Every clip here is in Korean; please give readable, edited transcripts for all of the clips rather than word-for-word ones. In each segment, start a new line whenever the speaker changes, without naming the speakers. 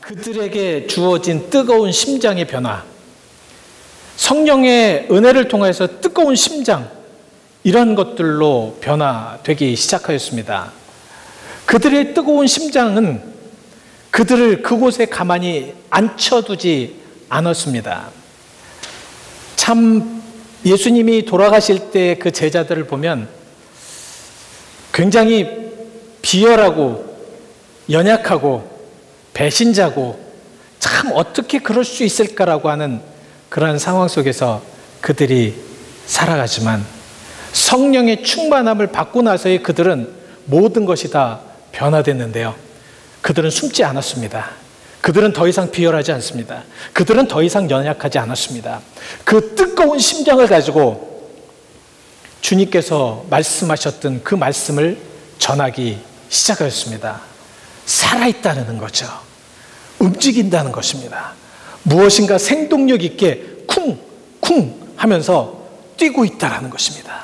그들에게 주어진 뜨거운 심장의 변화, 성령의 은혜를 통해서 뜨거운 심장, 이런 것들로 변화되기 시작하였습니다. 그들의 뜨거운 심장은 그들을 그곳에 가만히 앉혀두지 않았습니다. 참 예수님이 돌아가실 때 그 제자들을 보면 굉장히 비열하고 연약하고 배신자고 참 어떻게 그럴 수 있을까라고 하는 그런 상황 속에서 그들이 살아가지만 성령의 충만함을 받고 나서의 그들은 모든 것이 다 변화됐는데요. 그들은 숨지 않았습니다. 그들은 더 이상 비열하지 않습니다. 그들은 더 이상 연약하지 않았습니다. 그 뜨거운 심장을 가지고 주님께서 말씀하셨던 그 말씀을 전하기 시작하였습니다. 살아있다는 거죠. 움직인다는 것입니다. 무엇인가 생동력 있게 쿵쿵 하면서 뛰고 있다는 것입니다.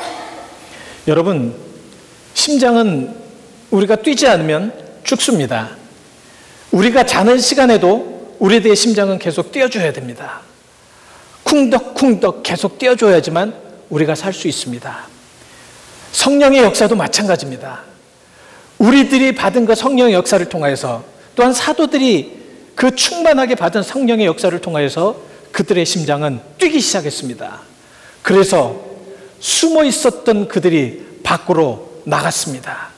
여러분, 심장은 우리가 뛰지 않으면 죽습니다. 우리가 자는 시간에도 우리의 심장은 계속 뛰어줘야 됩니다. 쿵덕쿵덕 계속 뛰어줘야지만 우리가 살 수 있습니다. 성령의 역사도 마찬가지입니다. 우리들이 받은 그 성령의 역사를 통하여서, 또한 사도들이 그 충만하게 받은 성령의 역사를 통하여서 그들의 심장은 뛰기 시작했습니다. 그래서 숨어 있었던 그들이 밖으로 나갔습니다.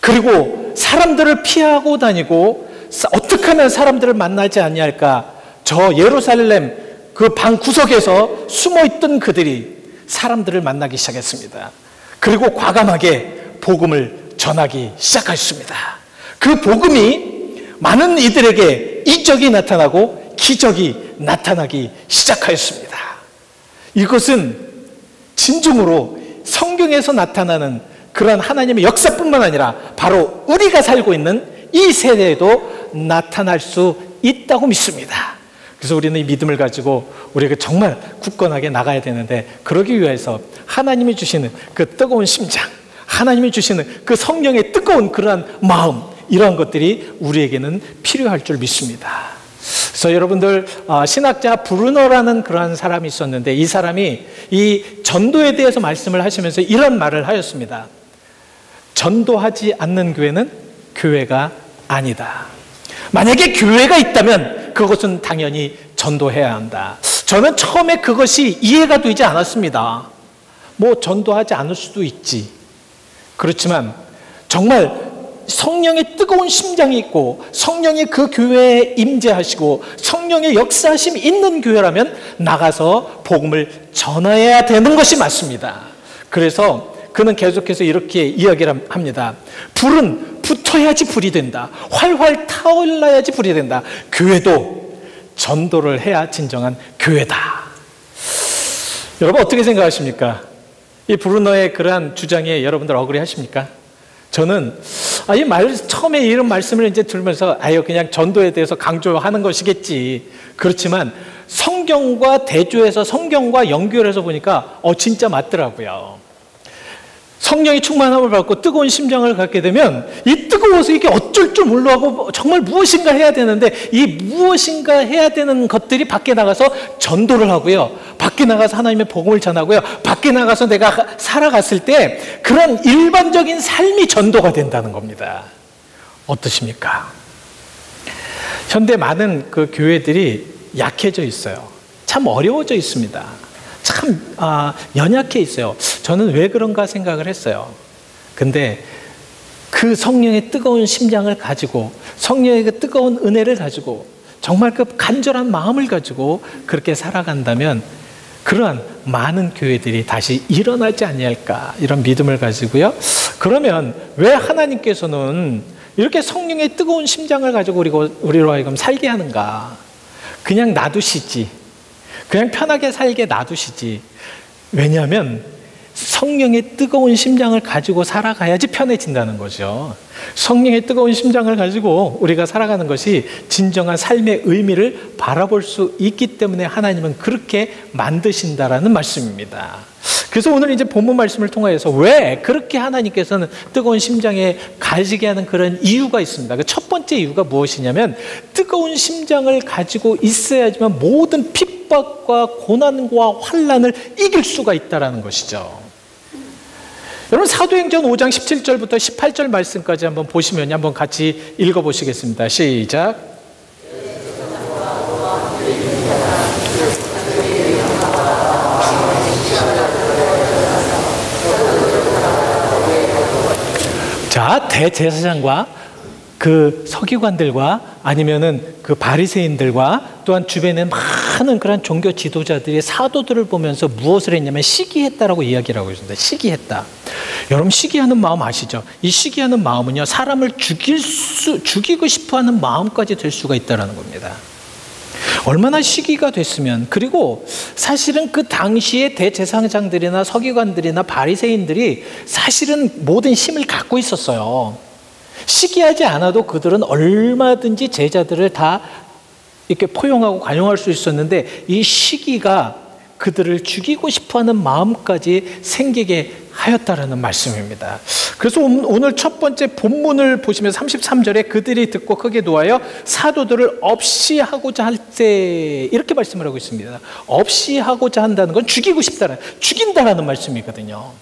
그리고 사람들을 피하고 다니고 어떻게 하면 사람들을 만나지 아니할까, 저 예루살렘 그 방 구석에서 숨어있던 그들이 사람들을 만나기 시작했습니다. 그리고 과감하게 복음을 전하기 시작했습니다. 그 복음이 많은 이들에게 이적이 나타나고 기적이 나타나기 시작하였습니다. 이것은 진정으로 성경에서 나타나는 그러한 하나님의 역사뿐만 아니라 바로 우리가 살고 있는 이 세대에도 나타날 수 있다고 믿습니다. 그래서 우리는 이 믿음을 가지고 우리가 정말 굳건하게 나가야 되는데, 그러기 위해서 하나님이 주시는 그 뜨거운 심장, 하나님이 주시는 그 성령의 뜨거운 그러한 마음, 이러한 것들이 우리에게는 필요할 줄 믿습니다. 그래서 여러분들, 신학자 브루너라는 그러한 사람이 있었는데, 이 사람이 이 전도에 대해서 말씀을 하시면서 이런 말을 하였습니다. 전도하지 않는 교회는 교회가 아니다. 만약에 교회가 있다면 그것은 당연히 전도해야 한다. 저는 처음에 그것이 이해가 되지 않았습니다. 뭐 전도하지 않을 수도 있지. 그렇지만 정말 성령의 뜨거운 심장이 있고 성령이 그 교회에 임재하시고 성령의 역사하심이 있는 교회라면 나가서 복음을 전해야 되는 것이 맞습니다. 그래서 그는 계속해서 이렇게 이야기를 합니다. 불은 붙어야지 불이 된다. 활활 타올라야지 불이 된다. 교회도 전도를 해야 진정한 교회다. 여러분, 어떻게 생각하십니까? 이 브루너의 그러한 주장에 여러분들 어그리 하십니까? 저는 처음에 이런 말씀을 이제 들으면서 그냥 전도에 대해서 강조하는 것이겠지. 그렇지만 성경과 대조해서 성경과 연결해서 보니까 진짜 맞더라고요. 성령의 충만함을 받고 뜨거운 심장을 갖게 되면 이 뜨거워서 이게 어쩔 줄 몰라 하고 정말 무엇인가 해야 되는데, 이 무엇인가 해야 되는 것들이 밖에 나가서 전도를 하고요, 밖에 나가서 하나님의 복음을 전하고요, 밖에 나가서 내가 살아갔을 때 그런 일반적인 삶이 전도가 된다는 겁니다. 어떠십니까? 현대 많은 그 교회들이 약해져 있어요. 참 어려워져 있습니다. 참 연약해 있어요. 저는 왜 그런가 생각을 했어요. 근데 그 성령의 뜨거운 심장을 가지고, 성령의 그 뜨거운 은혜를 가지고, 정말 그 간절한 마음을 가지고 그렇게 살아간다면 그러한 많은 교회들이 다시 일어나지 아니할까, 이런 믿음을 가지고요. 그러면 왜 하나님께서는 이렇게 성령의 뜨거운 심장을 가지고 우리로 하여금 살게 하는가? 그냥 놔두시지. 그냥 편하게 살게 놔두시지. 왜냐하면 성령의 뜨거운 심장을 가지고 살아가야지 편해진다는 거죠. 성령의 뜨거운 심장을 가지고 우리가 살아가는 것이 진정한 삶의 의미를 바라볼 수 있기 때문에 하나님은 그렇게 만드신다라는 말씀입니다. 그래서 오늘 이제 본문 말씀을 통해서 왜 그렇게 하나님께서는 뜨거운 심장에 가지게 하는 그런 이유가 있습니다. 그 첫 번째 이유가 무엇이냐면 뜨거운 심장을 가지고 있어야지만 모든 핍박과 고난과 환난을 이길 수가 있다는 것이죠. 여러분 사도행전 5장 17절부터 18절 말씀까지 한번 보시면 한번 같이 읽어보시겠습니다. 시작. 자, 대제사장과 그 서기관들과 아니면은 그 바리새인들과 또한 주변에 많은 그런 종교 지도자들이 사도들을 보면서 무엇을 했냐면 시기했다라고 이야기를 하고 있습니다. 시기했다. 여러분 시기하는 마음 아시죠? 이 시기하는 마음은요 사람을 죽이고 싶어하는 마음까지 될 수가 있다라는 겁니다. 얼마나 시기가 됐으면, 그리고 사실은 그 당시에 대제사장들이나 서기관들이나 바리새인들이 사실은 모든 힘을 갖고 있었어요. 시기하지 않아도 그들은 얼마든지 제자들을 다 이렇게 포용하고 관용할 수 있었는데 이 시기가 그들을 죽이고 싶어하는 마음까지 생기게 하였다라는 말씀입니다. 그래서 오늘 첫 번째 본문을 보시면 33절에 그들이 듣고 크게 노하여 사도들을 없이 하고자 할 때 이렇게 말씀을 하고 있습니다. 없이 하고자 한다는 건 죽인다라는 말씀이거든요.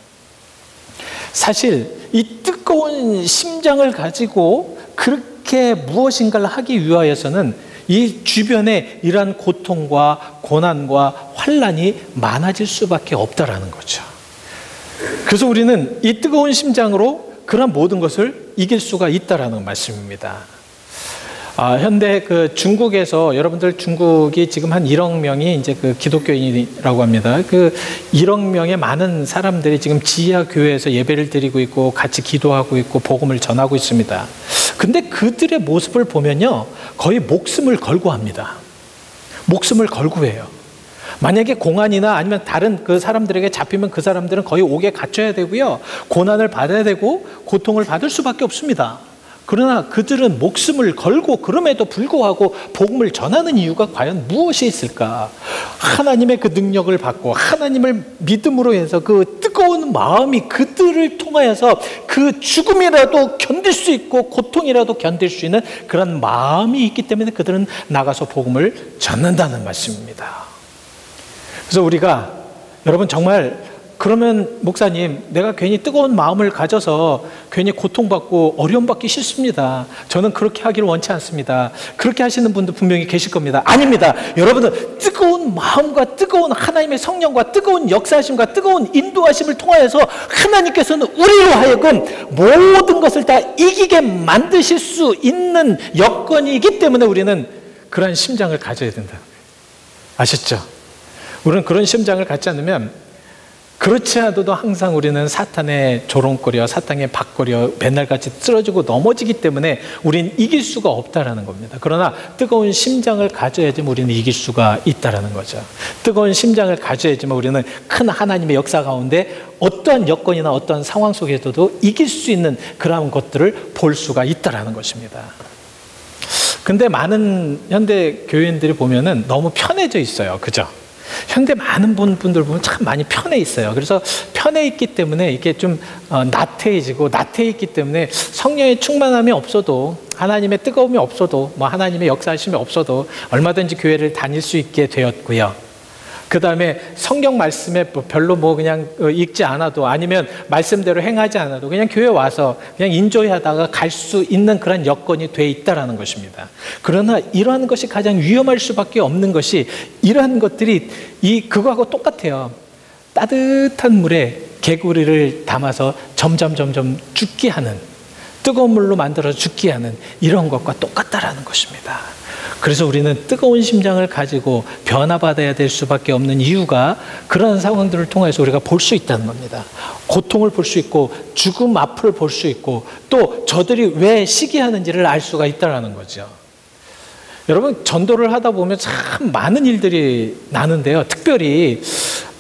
사실 이 뜨거운 심장을 가지고 그렇게 무엇인가를 하기 위하여서는 이 주변에 이러한 고통과 고난과 환난이 많아질 수밖에 없다라는 거죠. 그래서 우리는 이 뜨거운 심장으로 그런 모든 것을 이길 수가 있다라는 말씀입니다. 현대 그 중국에서 여러분들 중국이 지금 한 1억 명이 이제 그 기독교인이라고 합니다. 그 1억 명의 많은 사람들이 지금 지하 교회에서 예배를 드리고 있고 같이 기도하고 있고 복음을 전하고 있습니다. 근데 그들의 모습을 보면요 거의 목숨을 걸고 합니다. 목숨을 걸고 해요. 만약에 공안이나 아니면 다른 그 사람들에게 잡히면 그 사람들은 거의 옥에 갇혀야 되고요 고난을 받아야 되고 고통을 받을 수밖에 없습니다. 그러나 그들은 목숨을 걸고 그럼에도 불구하고 복음을 전하는 이유가 과연 무엇이 있을까? 하나님의 그 능력을 받고 하나님을 믿음으로 해서 그 뜨거운 마음이 그들을 통하여서 그 죽음이라도 견딜 수 있고 고통이라도 견딜 수 있는 그런 마음이 있기 때문에 그들은 나가서 복음을 전한다는 말씀입니다. 그래서 우리가 여러분 정말 그러면 목사님 내가 괜히 뜨거운 마음을 가져서 괜히 고통받고 어려움받기 싫습니다. 저는 그렇게 하기를 원치 않습니다. 그렇게 하시는 분도 분명히 계실 겁니다. 아닙니다. 여러분은 뜨거운 마음과 뜨거운 하나님의 성령과 뜨거운 역사하심과 뜨거운 인도하심을 통하여서 하나님께서는 우리로 하여금 모든 것을 다 이기게 만드실 수 있는 여건이기 때문에 우리는 그런 심장을 가져야 된다. 아셨죠? 우리는 그런 심장을 갖지 않으면 그렇지 않아도 항상 우리는 사탄의 조롱거려 사탄의 박거려 맨날같이 쓰러지고 넘어지기 때문에 우리는 이길 수가 없다라는 겁니다. 그러나 뜨거운 심장을 가져야지만 우리는 이길 수가 있다라는 거죠. 뜨거운 심장을 가져야지만 우리는 큰 하나님의 역사 가운데 어떠한 여건이나 어떠한 상황 속에서도 이길 수 있는 그런 것들을 볼 수가 있다라는 것입니다. 근데 많은 현대 교인들이 보면은 너무 편해져 있어요. 그죠? 현대 많은 분들 보면 참 많이 편해 있어요. 그래서 편해 있기 때문에 이게 좀 나태해지고 나태해 있기 때문에 성령의 충만함이 없어도 하나님의 뜨거움이 없어도 뭐 하나님의 역사하심이 없어도 얼마든지 교회를 다닐 수 있게 되었고요. 그 다음에 성경 말씀에 별로 뭐 그냥 읽지 않아도 아니면 말씀대로 행하지 않아도 그냥 교회 와서 그냥 인조하다가 갈 수 있는 그런 여건이 돼 있다라는 것입니다. 그러나 이러한 것이 가장 위험할 수밖에 없는 것이 이러한 것들이 그거하고 똑같아요. 따뜻한 물에 개구리를 담아서 점점 죽게 하는 뜨거운 물로 만들어서 죽게 하는 이런 것과 똑같다라는 것입니다. 그래서 우리는 뜨거운 심장을 가지고 변화받아야 될 수밖에 없는 이유가 그런 상황들을 통해서 우리가 볼 수 있다는 겁니다. 고통을 볼 수 있고 죽음 앞을 볼 수 있고 또 저들이 왜 시기하는지를 알 수가 있다는 거죠. 여러분 전도를 하다 보면 참 많은 일들이 나는데요. 특별히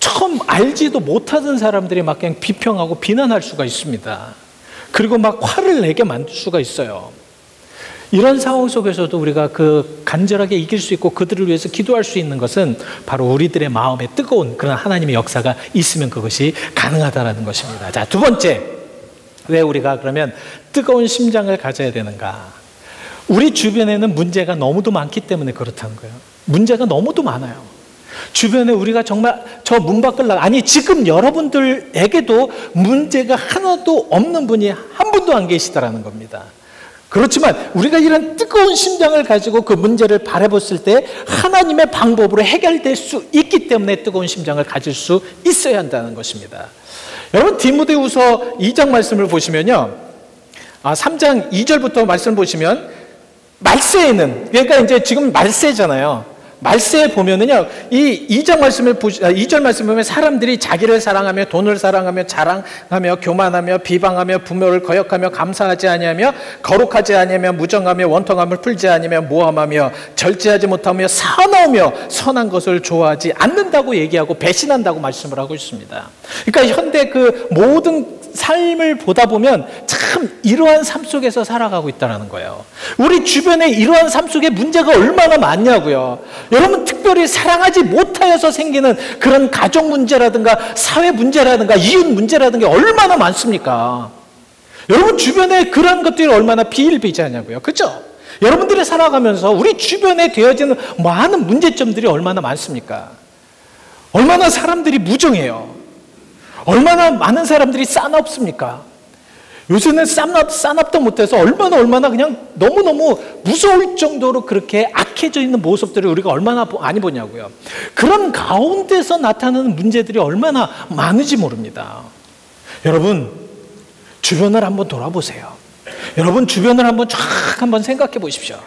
처음 알지도 못하던 사람들이 막 그냥 비평하고 비난할 수가 있습니다. 그리고 막 화를 내게 만들 수가 있어요. 이런 상황 속에서도 우리가 그 간절하게 이길 수 있고 그들을 위해서 기도할 수 있는 것은 바로 우리들의 마음에 뜨거운 그런 하나님의 역사가 있으면 그것이 가능하다는 것입니다. 자, 두 번째, 왜 우리가 그러면 뜨거운 심장을 가져야 되는가? 우리 주변에는 문제가 너무도 많기 때문에 그렇다는 거예요. 문제가 너무도 많아요. 주변에 우리가 정말 저 문 밖을 아니 지금 여러분들에게도 문제가 하나도 없는 분이 한 분도 안 계시다라는 겁니다. 그렇지만 우리가 이런 뜨거운 심장을 가지고 그 문제를 바라봤을 때 하나님의 방법으로 해결될 수 있기 때문에 뜨거운 심장을 가질 수 있어야 한다는 것입니다. 여러분 디모데후서 2장 말씀을 보시면요, 3장 2절부터 말씀을 보시면 말세에는, 그러니까 이제 지금 말세잖아요. 말세에 보면은요, 이 2장 말씀을 2절 말씀 보면 사람들이 자기를 사랑하며 돈을 사랑하며 자랑하며 교만하며 비방하며 부모를 거역하며 감사하지 아니하며 거룩하지 아니하며 무정하며 원통함을 풀지 아니하며 모함하며 절제하지 못하며 사나우며 선한 것을 좋아하지 않는다고 얘기하고 배신한다고 말씀을 하고 있습니다. 그러니까 현대 그 모든 삶을 보다 보면 참 이러한 삶 속에서 살아가고 있다는 거예요. 우리 주변에 이러한 삶 속에 문제가 얼마나 많냐고요. 여러분 특별히 사랑하지 못하여서 생기는 그런 가족 문제라든가 사회 문제라든가 이웃 문제라든가 얼마나 많습니까? 여러분 주변에 그런 것들이 얼마나 비일비재하냐고요. 그렇죠? 여러분들이 살아가면서 우리 주변에 되어지는 많은 문제점들이 얼마나 많습니까? 얼마나 사람들이 무정해요. 얼마나 많은 사람들이 싸납습니까? 요새는 싸납도 못해서 얼마나 그냥 너무너무 무서울 정도로 그렇게 악해져 있는 모습들을 우리가 얼마나 많이 보냐고요. 그런 가운데서 나타나는 문제들이 얼마나 많은지 모릅니다. 여러분 주변을 한번 돌아보세요. 여러분 주변을 한번 쫙 한번 생각해 보십시오.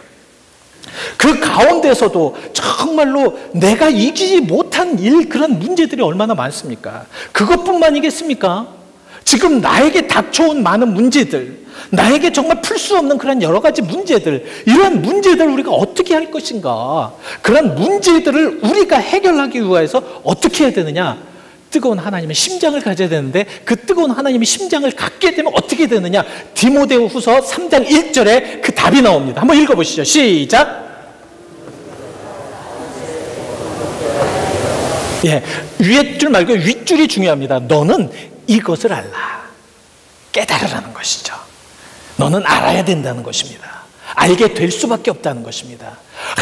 그 가운데서도 정말로 내가 이기지 못한 그런 문제들이 얼마나 많습니까? 그것뿐만이겠습니까? 지금 나에게 닥쳐온 많은 문제들, 나에게 정말 풀 수 없는 그런 여러 가지 문제들, 이런 문제들을 우리가 어떻게 할 것인가? 그런 문제들을 우리가 해결하기 위해서 어떻게 해야 되느냐? 뜨거운 하나님의 심장을 가져야 되는데 그 뜨거운 하나님의 심장을 갖게 되면 어떻게 되느냐? 디모데후서 3장 1절에 그 답이 나옵니다. 한번 읽어보시죠. 시작. 예, 위에 줄 말고 윗줄이 중요합니다. 너는 이것을 알라. 깨달으라는 것이죠. 너는 알아야 된다는 것입니다. 알게 될 수밖에 없다는 것입니다.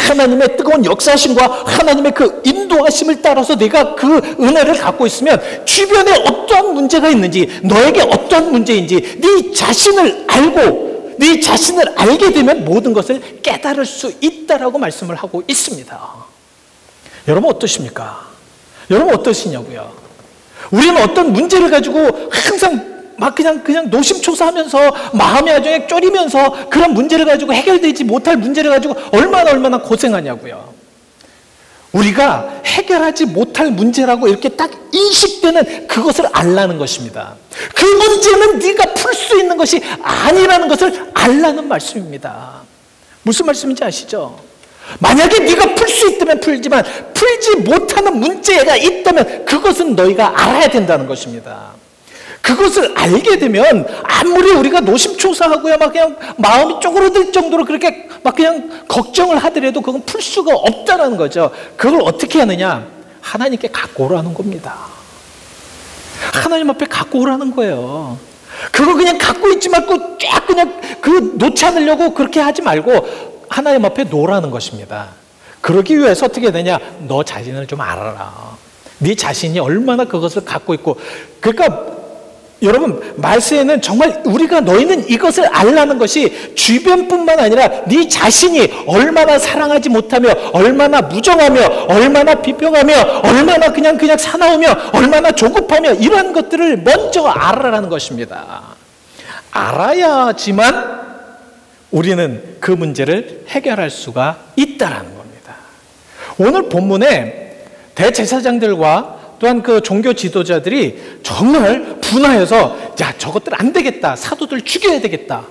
하나님의 뜨거운 역사심과 하나님의 그 인도하심을 따라서 내가 그 은혜를 갖고 있으면 주변에 어떠한 문제가 있는지, 너에게 어떠한 문제인지 네 자신을 알고 네 자신을 알게 되면 모든 것을 깨달을 수 있다라고 말씀을 하고 있습니다. 여러분 어떠십니까? 여러분 어떠시냐고요? 우리는 어떤 문제를 가지고 항상 막 그냥 노심초사하면서 마음의 아정에 쫄이면서 그런 문제를 가지고 해결되지 못할 문제를 가지고 얼마나 고생하냐고요. 우리가 해결하지 못할 문제라고 이렇게 딱 인식되는 그것을 알라는 것입니다. 그 문제는 네가 풀 수 있는 것이 아니라는 것을 알라는 말씀입니다. 무슨 말씀인지 아시죠? 만약에 네가 풀 수 있다면 풀지만 풀지 못하는 문제가 있다면 그것은 너희가 알아야 된다는 것입니다. 그것을 알게 되면 아무리 우리가 노심초사하고요, 막 그냥 마음이 쪼그러들 정도로 그렇게 막 그냥 걱정을 하더라도 그건 풀 수가 없다는 거죠. 그걸 어떻게 하느냐? 하나님께 갖고 오라는 겁니다. 하나님 앞에 갖고 오라는 거예요. 그거 그냥 갖고 있지 말고 쫙 그냥 그 놓지 않으려고 그렇게 하지 말고 하나님 앞에 놓으라는 것입니다. 그러기 위해서 어떻게 되냐? 너 자신을 좀 알아라. 네 자신이 얼마나 그것을 갖고 있고, 그러니까 여러분 말세에는 정말 우리가 너희는 이것을 알라는 것이 주변뿐만 아니라 네 자신이 얼마나 사랑하지 못하며 얼마나 무정하며 얼마나 비평하며 얼마나 그냥 사나우며 얼마나 조급하며 이러한 것들을 먼저 알아라는 것입니다. 알아야지만 우리는 그 문제를 해결할 수가 있다라는 겁니다. 오늘 본문에 대제사장들과 또한 그 종교 지도자들이 정말 분하여서 야 저것들 안 되겠다, 사도들 죽여야 되겠다,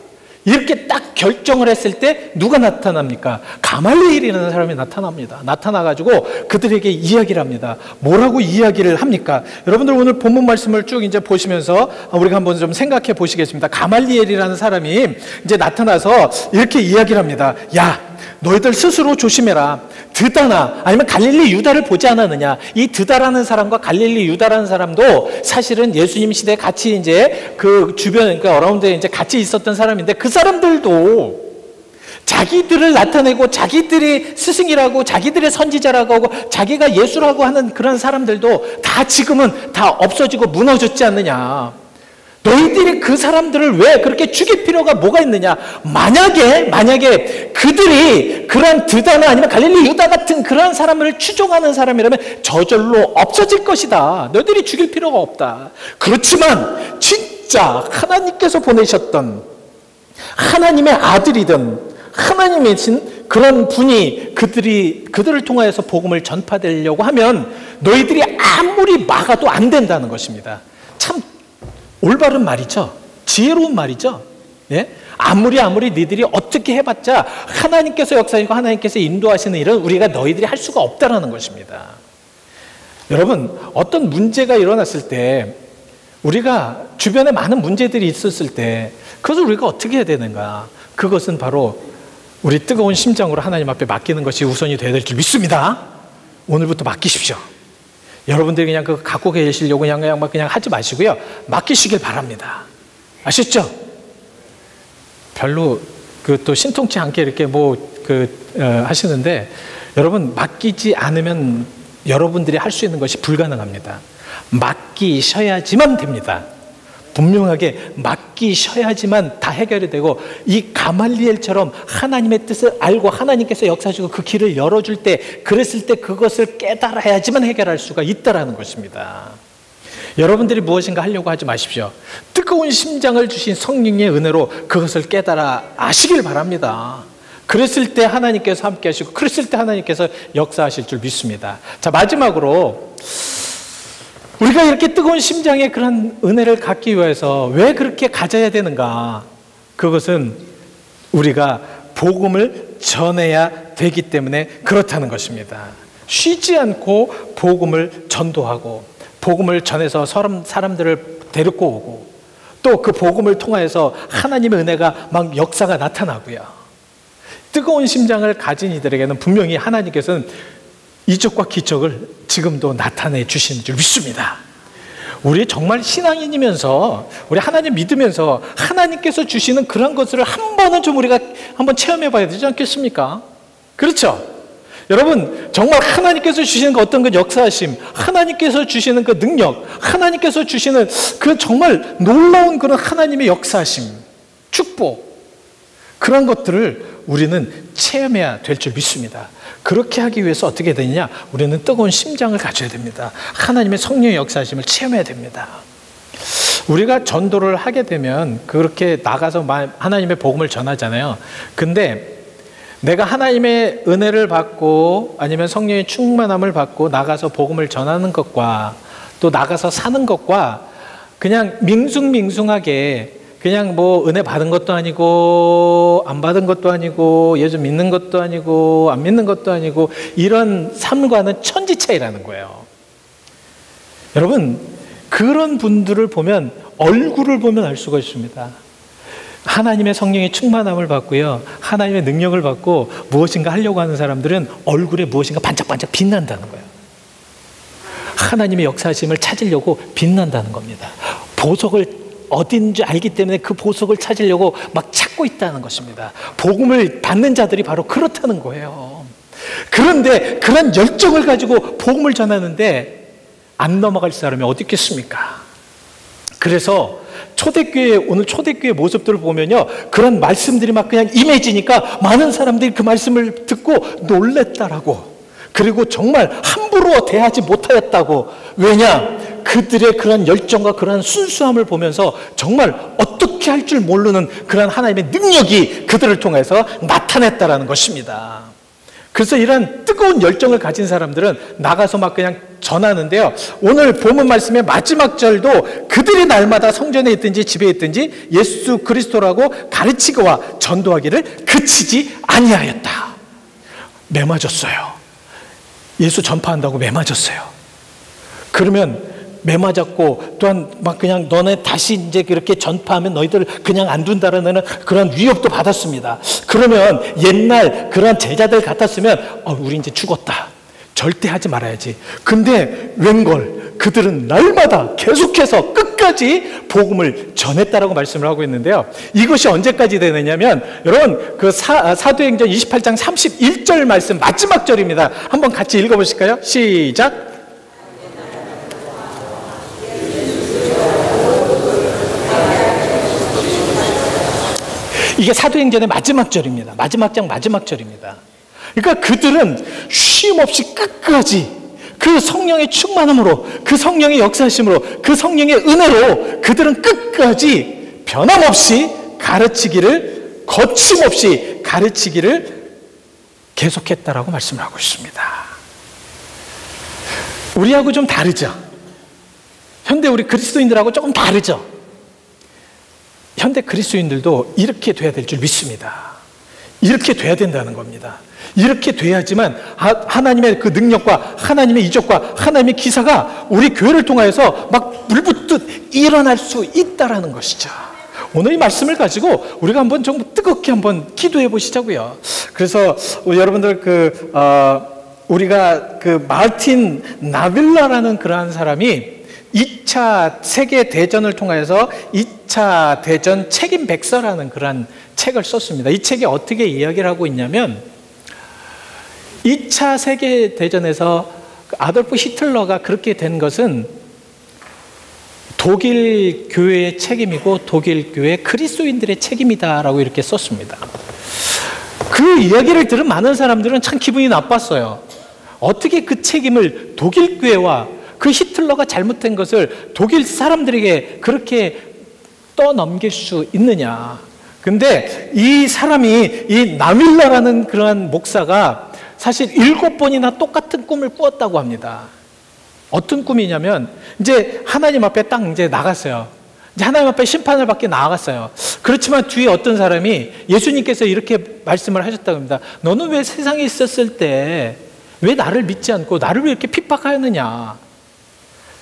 이렇게 딱 결정을 했을 때 누가 나타납니까? 가말리엘이라는 사람이 나타납니다. 나타나가지고 그들에게 이야기를 합니다. 뭐라고 이야기를 합니까? 여러분들 오늘 본문 말씀을 쭉 이제 보시면서 우리가 한번 좀 생각해 보시겠습니다. 가말리엘이라는 사람이 이제 나타나서 이렇게 이야기를 합니다. 야, 너희들 스스로 조심해라. 드다나 아니면 갈릴리 유다를 보지 않았느냐? 이 드다라는 사람과 갈릴리 유다라는 사람도 사실은 예수님 시대에 같이 이제 그 주변, 그러니까 어라운드에 이제 같이 있었던 사람인데 그 사람들도 자기들을 나타내고 자기들이 스승이라고 자기들의 선지자라고 하고 자기가 예수라고 하는 그런 사람들도 다 지금은 다 없어지고 무너졌지 않느냐? 너희들이 그 사람들을 왜 그렇게 죽일 필요가 뭐가 있느냐? 만약에 그들이 그런 드다나 아니면 갈릴리 유다 같은 그런 사람을 추종하는 사람이라면 저절로 없어질 것이다. 너희들이 죽일 필요가 없다. 그렇지만 진짜 하나님께서 보내셨던 하나님의 아들이든 하나님이신 그런 분이 그들을 통하여서 복음을 전파되려고 하면 너희들이 아무리 막아도 안 된다는 것입니다. 참 올바른 말이죠. 지혜로운 말이죠. 예? 아무리 니들이 어떻게 해봤자 하나님께서 역사하시고 하나님께서 인도하시는 일은 우리가 너희들이 할 수가 없다라는 것입니다. 여러분, 어떤 문제가 일어났을 때 우리가 주변에 많은 문제들이 있었을 때 그것을 우리가 어떻게 해야 되는가? 그것은 바로 우리 뜨거운 심장으로 하나님 앞에 맡기는 것이 우선이 되어야 될 줄 믿습니다. 오늘부터 맡기십시오. 여러분들이 그냥 그거 갖고 계시려고 그냥 하지 마시고요. 맡기시길 바랍니다. 아셨죠? 별로 또 신통치 않게 이렇게 하시는데 여러분 맡기지 않으면 여러분들이 할 수 있는 것이 불가능합니다. 맡기셔야지만 됩니다. 분명하게 맡기셔야지만 다 해결이 되고 이 가말리엘처럼 하나님의 뜻을 알고 하나님께서 역사하시고 그 길을 열어줄 때 그랬을 때 그것을 깨달아야지만 해결할 수가 있다라는 것입니다. 여러분들이 무엇인가 하려고 하지 마십시오. 뜨거운 심장을 주신 성령의 은혜로 그것을 깨달아 아시길 바랍니다. 그랬을 때 하나님께서 함께 하시고 그랬을 때 하나님께서 역사하실 줄 믿습니다. 자, 마지막으로 우리가 이렇게 뜨거운 심장의 그런 은혜를 갖기 위해서 왜 그렇게 가져야 되는가? 그것은 우리가 복음을 전해야 되기 때문에 그렇다는 것입니다. 쉬지 않고 복음을 전도하고 복음을 전해서 사람들을 데리고 오고 또 그 복음을 통하여서 하나님의 은혜가 막 역사가 나타나고요. 뜨거운 심장을 가진 이들에게는 분명히 하나님께서는 이적과 기적을 지금도 나타내 주시는 줄 믿습니다. 우리 정말 신앙인이면서 우리 하나님 믿으면서 하나님께서 주시는 그런 것을 한 번은 좀 우리가 한번 체험해 봐야 되지 않겠습니까? 그렇죠? 여러분 정말 하나님께서 주시는 그 어떤 그 역사하심, 하나님께서 주시는 그 능력, 하나님께서 주시는 그 정말 놀라운 그런 하나님의 역사하심, 축복, 그런 것들을 우리는 체험해야 될 줄 믿습니다. 그렇게 하기 위해서 어떻게 되느냐? 우리는 뜨거운 심장을 가져야 됩니다. 하나님의 성령의 역사하심을 체험해야 됩니다. 우리가 전도를 하게 되면 그렇게 나가서 하나님의 복음을 전하잖아요. 근데 내가 하나님의 은혜를 받고 아니면 성령의 충만함을 받고 나가서 복음을 전하는 것과 또 나가서 사는 것과 그냥 밍숭밍숭하게 그냥 은혜 받은 것도 아니고 안 받은 것도 아니고 예수 믿는 것도 아니고 안 믿는 것도 아니고 이런 삶과는 천지 차이라는 거예요. 여러분 그런 분들을 보면 얼굴을 보면 알 수가 있습니다. 하나님의 성령의 충만함을 받고요, 하나님의 능력을 받고 무엇인가 하려고 하는 사람들은 얼굴에 무엇인가 반짝반짝 빛난다는 거예요. 하나님의 역사하심을 찾으려고 빛난다는 겁니다. 보석을 어딘지 알기 때문에 그 보석을 찾으려고 막 찾고 있다는 것입니다. 복음을 받는 자들이 바로 그렇다는 거예요. 그런데 그런 열정을 가지고 복음을 전하는데 안 넘어갈 사람이 어디 있겠습니까? 그래서 오늘 초대교회 모습들을 보면요, 그런 말씀들이 막 그냥 임해지니까 많은 사람들이 그 말씀을 듣고 놀랬다라고, 그리고 정말 함부로 대하지 못하였다고. 왜냐? 그들의 그런 열정과 그런 순수함을 보면서 정말 어떻게 할 줄 모르는 그런 하나님의 능력이 그들을 통해서 나타냈다라는 것입니다. 그래서 이런 뜨거운 열정을 가진 사람들은 나가서 막 그냥 전하는데요. 오늘 본문 말씀의 마지막 절도 그들이 날마다 성전에 있든지 집에 있든지 예수 그리스도라고 가르치고와 전도하기를 그치지 아니하였다. 매맞았어요. 예수 전파한다고 매맞았어요. 그러면 매맞았고 또한 막 그냥 너네 다시 이제 그렇게 전파하면 너희들 그냥 안 둔다라는 그런 위협도 받았습니다. 그러면 옛날 그런 제자들 같았으면 우리 이제 죽었다. 절대 하지 말아야지. 근데 웬걸 그들은 날마다 계속해서 끝까지 복음을 전했다라고 말씀을 하고 있는데요. 이것이 언제까지 되느냐면 여러분 그 사도행전 28장 31절 말씀 마지막 절입니다. 한번 같이 읽어보실까요? 시작. 이게 사도행전의 마지막 절입니다. 마지막 장 마지막 절입니다. 그러니까 그들은 쉼없이 끝까지 그 성령의 충만함으로, 그 성령의 역사하심으로, 그 성령의 은혜로 그들은 끝까지 변함없이 가르치기를, 거침없이 가르치기를 계속했다라고 말씀을 하고 있습니다. 우리하고 좀 다르죠? 현대 우리 그리스도인들하고 조금 다르죠? 현대 그리스도인들도 이렇게 돼야 될 줄 믿습니다. 이렇게 돼야 된다는 겁니다. 이렇게 돼야지만 하나님의 그 능력과 하나님의 이적과 하나님의 기사가 우리 교회를 통하여서 막 물붓듯 일어날 수 있다라는 것이죠. 오늘 이 말씀을 가지고 우리가 한번 좀 뜨겁게 한번 기도해 보시자고요. 그래서 여러분들 우리가 그 마르틴 나빌라라는 그러한 사람이 2차 세계대전을 통해서 2차 대전 책임 백서라는 그런 책을 썼습니다. 이 책이 어떻게 이야기를 하고 있냐면 2차 세계대전에서 아돌프 히틀러가 그렇게 된 것은 독일 교회의 책임이고 독일 교회 그리스도인들의 책임이다라고 이렇게 썼습니다. 그 이야기를 들은 많은 사람들은 참 기분이 나빴어요. 어떻게 그 책임을 독일 교회와 그 히틀러가 잘못된 것을 독일 사람들에게 그렇게 떠넘길 수 있느냐. 근데 이 사람이, 이 나밀라라는 그러한 목사가 사실 7번이나 똑같은 꿈을 꾸었다고 합니다. 어떤 꿈이냐면, 이제 하나님 앞에 딱 이제 나갔어요. 이제 하나님 앞에 심판을 받게 나아갔어요. 그렇지만 뒤에 어떤 사람이 예수님께서 이렇게 말씀을 하셨다고 합니다. 너는 왜 세상에 있었을 때 왜 나를 믿지 않고 나를 왜 이렇게 핍박하였느냐.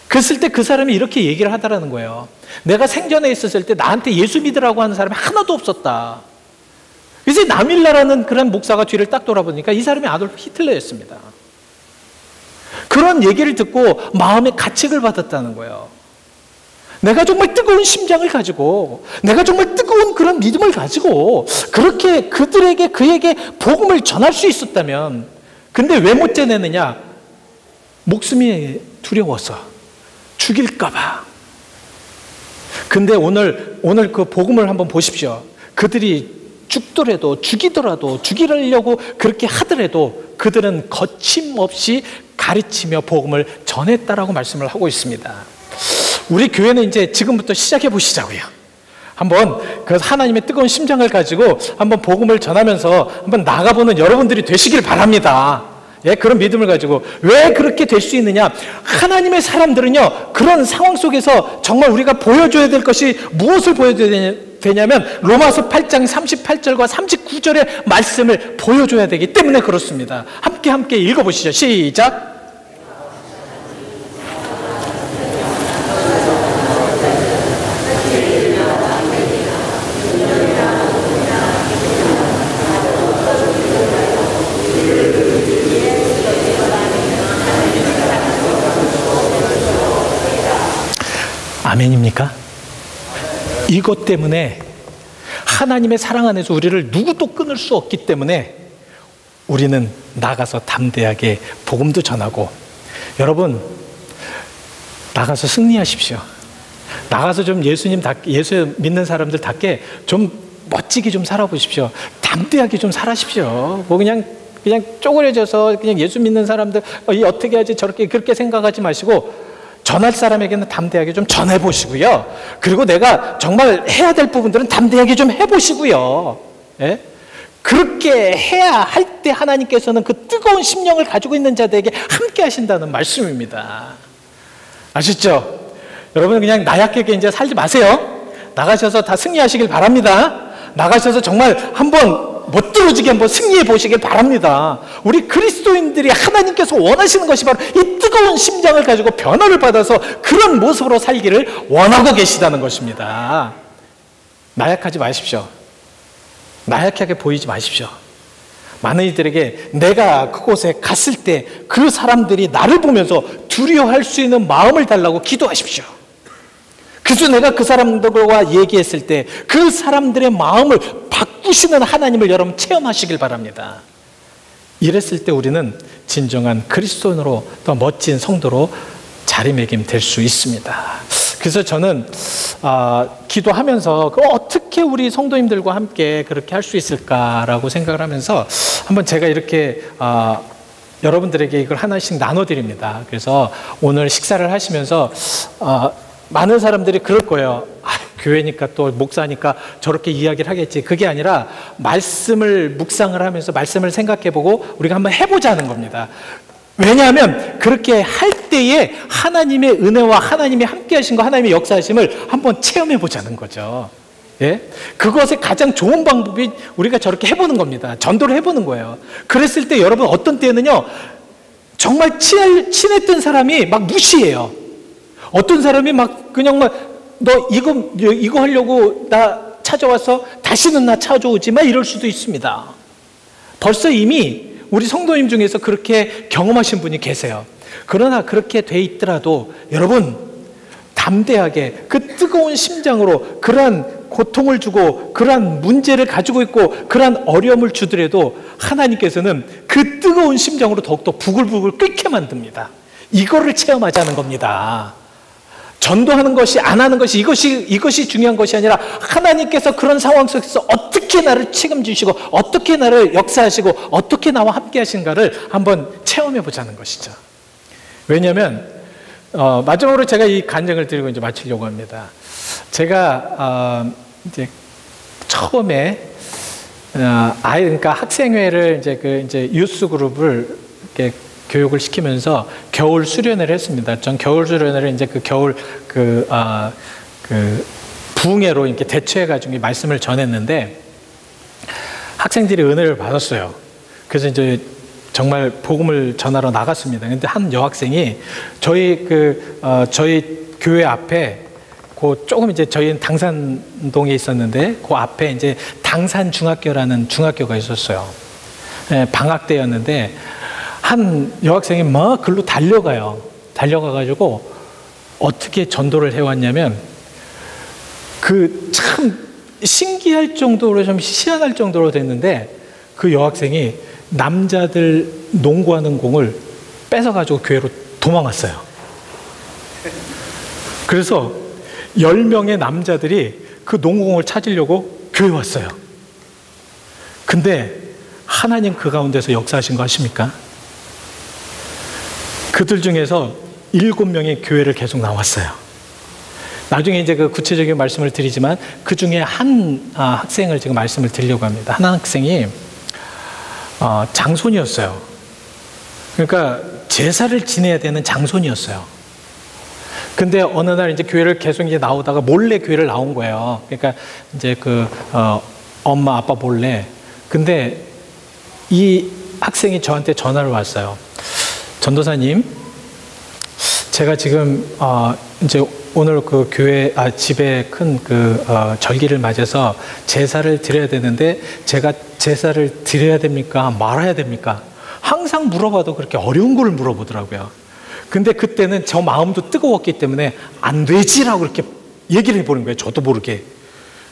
그랬을 때 그 사람이 이렇게 얘기를 하더라는 거예요. 내가 생전에 있었을 때 나한테 예수 믿으라고 하는 사람이 하나도 없었다. 그래서 나밀라라는 그런 목사가 뒤를 딱 돌아보니까 이 사람이 아돌프 히틀러였습니다. 그런 얘기를 듣고 마음에 가책을 받았다는 거예요. 내가 정말 뜨거운 심장을 가지고, 내가 정말 뜨거운 그런 믿음을 가지고 그렇게 그에게 복음을 전할 수 있었다면, 근데 왜 못 전했느냐? 목숨이 두려워서, 죽일까봐. 근데 오늘 그 복음을 한번 보십시오. 그들이 죽더라도, 죽이더라도, 죽이려고 그렇게 하더라도 그들은 거침없이 가르치며 복음을 전했다라고 말씀을 하고 있습니다. 우리 교회는 이제 지금부터 시작해 보시자고요. 한번 그 하나님의 뜨거운 심장을 가지고 한번 복음을 전하면서 한번 나가보는 여러분들이 되시길 바랍니다. 예, 그런 믿음을 가지고. 왜 그렇게 될 수 있느냐? 하나님의 사람들은요, 그런 상황 속에서 정말 우리가 보여줘야 될 것이 무엇을 보여줘야 되냐면 로마서 8장 38절과 39절의 말씀을 보여줘야 되기 때문에 그렇습니다. 함께 읽어보시죠. 시작. 아멘입니까? 이것 때문에 하나님의 사랑 안에서 우리를 누구도 끊을 수 없기 때문에 우리는 나가서 담대하게 복음도 전하고, 여러분 나가서 승리하십시오. 나가서 좀 예수 믿는 사람들답게 좀 멋지게 좀 살아보십시오. 담대하게 좀 살아십시오. 뭐 그냥 쪼그려져서 그냥 예수 믿는 사람들 어떻게 하지 저렇게 그렇게 생각하지 마시고 전할 사람에게는 담대하게 좀 전해보시고요. 그리고 내가 정말 해야 될 부분들은 담대하게 좀 해보시고요. 예? 그렇게 해야 할 때 하나님께서는 그 뜨거운 심령을 가지고 있는 자들에게 함께 하신다는 말씀입니다. 아시죠? 여러분 그냥 나약하게 이제 살지 마세요. 나가셔서 다 승리하시길 바랍니다. 나가셔서 정말 한번 멋들어지게 한번 승리해 보시길 바랍니다. 우리 그리스도인들이 하나님께서 원하시는 것이 바로 이 뜨거운 심장을 가지고 변화를 받아서 그런 모습으로 살기를 원하고 계시다는 것입니다. 나약하지 마십시오. 나약하게 보이지 마십시오. 많은 이들에게 내가 그곳에 갔을 때 그 사람들이 나를 보면서 두려워할 수 있는 마음을 달라고 기도하십시오. 그래서 내가 그 사람들과 얘기했을 때 그 사람들의 마음을 바꾸시는 하나님을 여러분 체험하시길 바랍니다. 이랬을 때 우리는 진정한 그리스도인으로 더 멋진 성도로 자리매김 될 수 있습니다. 그래서 저는 기도하면서 어떻게 우리 성도님들과 함께 그렇게 할 수 있을까라고 생각을 하면서 한번 제가 이렇게 여러분들에게 이걸 하나씩 나눠드립니다. 그래서 오늘 식사를 하시면서 많은 사람들이 그럴 거예요. 교회니까 또 목사니까 저렇게 이야기를 하겠지. 그게 아니라 말씀을 묵상을 하면서 말씀을 생각해보고 우리가 한번 해보자는 겁니다. 왜냐하면 그렇게 할 때에 하나님의 은혜와 하나님이 함께 하신 거, 하나님의 역사하심을 한번 체험해 보자는 거죠. 예? 그것의 가장 좋은 방법이 우리가 저렇게 해보는 겁니다. 전도를 해보는 거예요. 그랬을 때 여러분 어떤 때는요, 정말 친했던 사람이 막 무시해요. 어떤 사람이 막 그냥 너 이거 하려고 나 찾아와서 다시는 나 찾아오지 마 이럴 수도 있습니다. 벌써 이미 우리 성도님 중에서 그렇게 경험하신 분이 계세요. 그러나 그렇게 돼 있더라도 여러분 담대하게 그 뜨거운 심장으로 그러한 고통을 주고 그러한 문제를 가지고 있고 그러한 어려움을 주더라도 하나님께서는 그 뜨거운 심장으로 더욱더 부글부글 끓게 만듭니다. 이거를 체험하자는 겁니다. 전도하는 것이 안 하는 것이 이것이 중요한 것이 아니라 하나님께서 그런 상황 속에서 어떻게 나를 책임지시고 어떻게 나를 역사하시고 어떻게 나와 함께 하신가를 한번 체험해 보자는 것이죠. 왜냐하면 마지막으로 제가 이 간증을 드리고 이제 마치려고 합니다. 제가 이제 처음에 그러니까 학생회를 이제 유스 그룹을 이렇게 교육을 시키면서 겨울 수련회를 했습니다. 전 겨울 수련회를 이제 그 겨울 부흥회로 이렇게 대처해가지고 말씀을 전했는데 학생들이 은혜를 받았어요. 그래서 이제 정말 복음을 전하러 나갔습니다. 근데 한 여학생이 저희 교회 앞에 조금 이제 저희는 당산동에 있었는데 그 앞에 이제 당산중학교라는 중학교가 있었어요. 네, 방학 때였는데 한 여학생이 막 글로 달려가요. 달려가가지고 어떻게 전도를 해왔냐면 그 참 신기할 정도로 좀 희한할 정도로 됐는데 그 여학생이 남자들 농구하는 공을 뺏어가지고 교회로 도망왔어요. 그래서 10명의 남자들이 그 농구공을 찾으려고 교회 왔어요. 근데 하나님 그 가운데서 역사하신 거 아십니까? 그들 중에서 7명의 교회를 계속 나왔어요. 나중에 이제 그 구체적인 말씀을 드리지만 그 중에 한 학생을 지금 말씀을 드리려고 합니다. 한 학생이 장손이었어요. 그러니까 제사를 지내야 되는 장손이었어요. 근데 어느 날 이제 교회를 계속 이제 나오다가 몰래 교회를 나온 거예요. 그러니까 이제 엄마 아빠 몰래. 근데 이 학생이 저한테 전화를 왔어요. 전도사님, 제가 지금 이제 오늘 그 교회 집에 큰 절기를 맞아서 제사를 드려야 되는데 제가 제사를 드려야 됩니까? 말아야 됩니까? 항상 물어봐도 그렇게 어려운 걸 물어보더라고요. 근데 그때는 저 마음도 뜨거웠기 때문에 안 되지라고 그렇게 얘기를 해버린 거예요. 저도 모르게.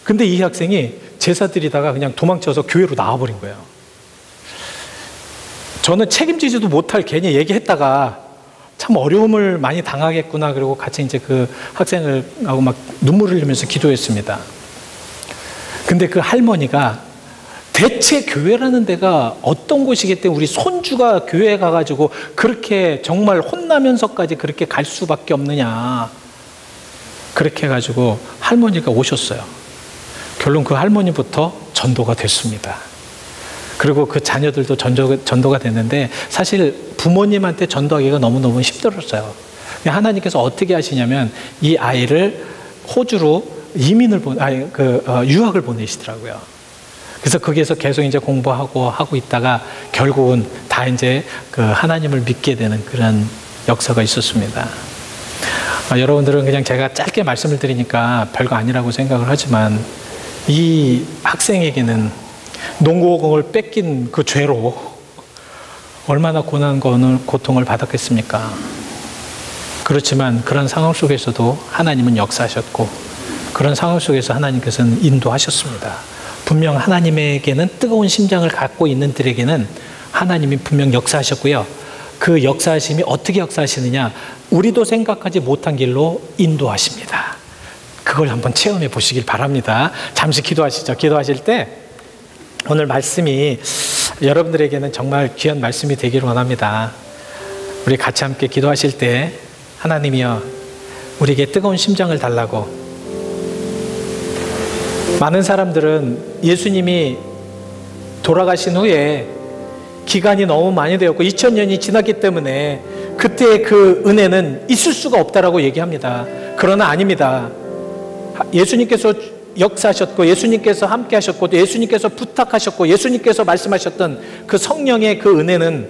근데 이 학생이 제사 드리다가 그냥 도망쳐서 교회로 나와버린 거예요. 저는 책임지지도 못할 괜히 얘기했다가 참 어려움을 많이 당하겠구나. 그리고 같이 이제 그 학생하고 막 눈물을 흘리면서 기도했습니다. 근데 그 할머니가 대체 교회라는 데가 어떤 곳이겠대? 우리 손주가 교회에 가가지고 그렇게 정말 혼나면서까지 그렇게 갈 수밖에 없느냐. 그렇게 해가지고 할머니가 오셨어요. 결론 그 할머니부터 전도가 됐습니다. 그리고 그 자녀들도 전도가 됐는데 사실 부모님한테 전도하기가 너무너무 힘들었어요. 하나님께서 어떻게 하시냐면 이 아이를 호주로 유학을 보내시더라고요. 그래서 거기에서 계속 이제 공부하고 하고 있다가 결국은 다 이제 그 하나님을 믿게 되는 그런 역사가 있었습니다. 여러분들은 그냥 제가 짧게 말씀을 드리니까 별거 아니라고 생각을 하지만 이 학생에게는 농구공을 뺏긴 그 죄로 얼마나 고통을 받았겠습니까? 그렇지만 그런 상황 속에서도 하나님은 역사하셨고 그런 상황 속에서 하나님께서는 인도하셨습니다. 분명 하나님에게는 뜨거운 심장을 갖고 있는 들에게는 하나님이 분명 역사하셨고요. 그 역사하심이 어떻게 역사하시느냐? 우리도 생각하지 못한 길로 인도하십니다. 그걸 한번 체험해 보시길 바랍니다. 잠시 기도하시죠. 기도하실 때 오늘 말씀이 여러분들에게는 정말 귀한 말씀이 되기를 원합니다. 우리 같이 함께 기도하실 때 하나님이여 우리에게 뜨거운 심장을 달라고. 많은 사람들은 예수님이 돌아가신 후에 기간이 너무 많이 되었고 2000년이 지났기 때문에 그때의 그 은혜는 있을 수가 없다라고 얘기합니다. 그러나 아닙니다. 예수님께서 역사하셨고 예수님께서 함께 하셨고 예수님께서 부탁하셨고 예수님께서 말씀하셨던 그 성령의 그 은혜는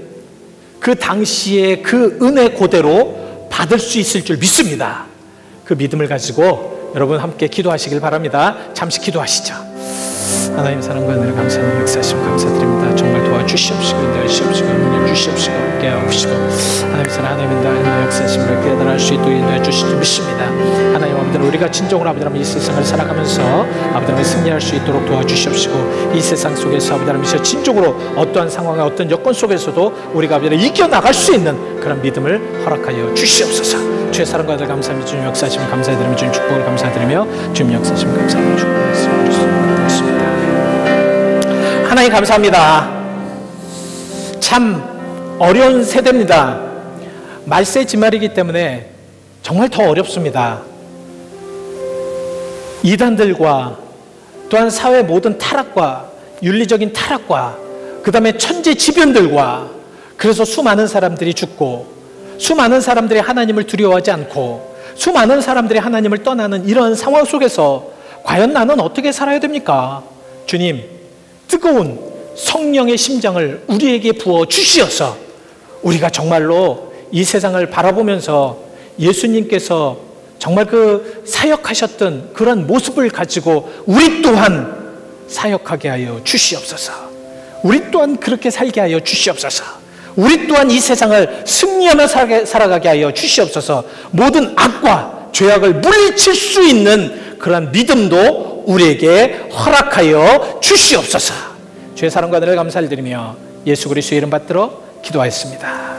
그 당시에 그 은혜 그대로 받을 수 있을 줄 믿습니다. 그 믿음을 가지고 여러분 함께 기도하시길 바랍니다. 잠시 기도하시죠. 하나님 사랑과 은혜를 감사하며 역사하시고 감사드립니다. 정말 도와주시옵시고 인도하시옵시고 은혜 주시옵시고 함께 하옵시고 하나님 사랑 하나님 인도하여 역사하심을 깨달아 수 있도록 인도해 주실 줄 믿습니다. 하나님 아버지 우리가 진정으로 아버지 이 세상을 살아가면서 아버지 승리할 수 있도록 도와주시옵시고 이 세상 속에서 아버지 진정으로 어떠한 상황과 어떤 여건 속에서도 우리가 아버지 이겨나갈 수 있는 그런 믿음을 허락하여 주시옵소서. 주의 사랑과 아들 감사합니다. 주님 역사하심을 감사드리며 주님 축복을 감사드리며 주님 역사하심을 감사드리며 축복을 하나님 감사합니다. 참 어려운 세대입니다. 말세 지말이기 때문에 정말 더 어렵습니다. 이단들과 또한 사회 모든 타락과 윤리적인 타락과 그 다음에 천재지변들과 그래서 수많은 사람들이 죽고 수많은 사람들이 하나님을 두려워하지 않고 수많은 사람들이 하나님을 떠나는 이런 상황 속에서 과연 나는 어떻게 살아야 됩니까? 주님, 뜨거운 성령의 심장을 우리에게 부어 주시어서 우리가 정말로 이 세상을 바라보면서 예수님께서 정말 그 사역하셨던 그런 모습을 가지고 우리 또한 사역하게 하여 주시옵소서. 우리 또한 그렇게 살게 하여 주시옵소서. 우리 또한 이 세상을 승리하며 살아가게 하여 주시옵소서. 모든 악과 죄악을 물리칠 수 있는 그런 믿음도 우리에게 허락하여 주시옵소서. 주의 사랑과 은혜를 감사를 드리며 예수 그리스도의 이름 받들어 기도하였습니다.